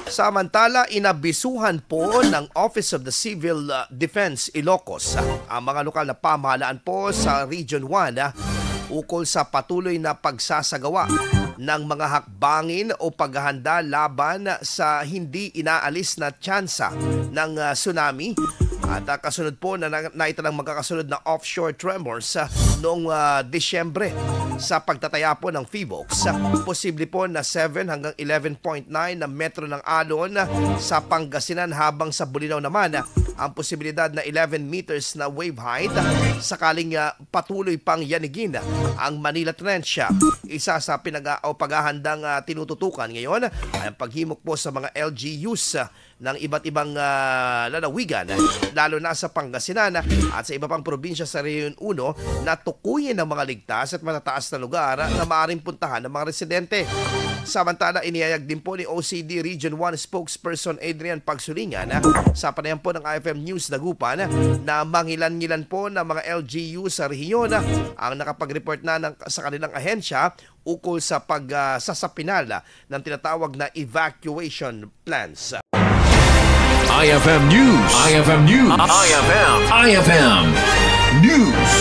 Samantala, inabisuhan po ng Office of the Civil Defense Ilocos ang mga lokal na pamahalaan po sa Region 1 ukol sa patuloy na pagsasagawa ng mga hakbangin o paghahanda laban sa hindi inaalis na tsansa ng tsunami at kasunod po na ito ng magkakasunod na offshore tremors noong Disyembre. Sa pagtataya po ng PHIVOLCS, posible po na 7 hanggang 11.9 na metro ng alon sa Pangasinan, habang sa Bolinao naman ang posibilidad na 11 meters na wave height sakaling patuloy pang yanigin ang Manila Trench. Isa sa paghahandang tinututukan ngayon ay ang paghimok po sa mga LGUs ng iba't ibang lalawigan, lalo na sa Pangasinan at sa iba pang probinsya sa Region 1, na tukuyin ng mga ligtas at matataas na lugar na maaaring puntahan ng mga residente. Samantala, inihayag din po ni OCD Region 1 spokesperson Adrian Pagsulingan sa panayam po ng IFM News Dagupan na mangilan-ngilan po ng mga LGU sa rehiyon ang nakapag-report na sa kanilang ahensya ukol sa pagsasapinal ng tinatawag na evacuation plans. IFM News. IFM News. IFM News.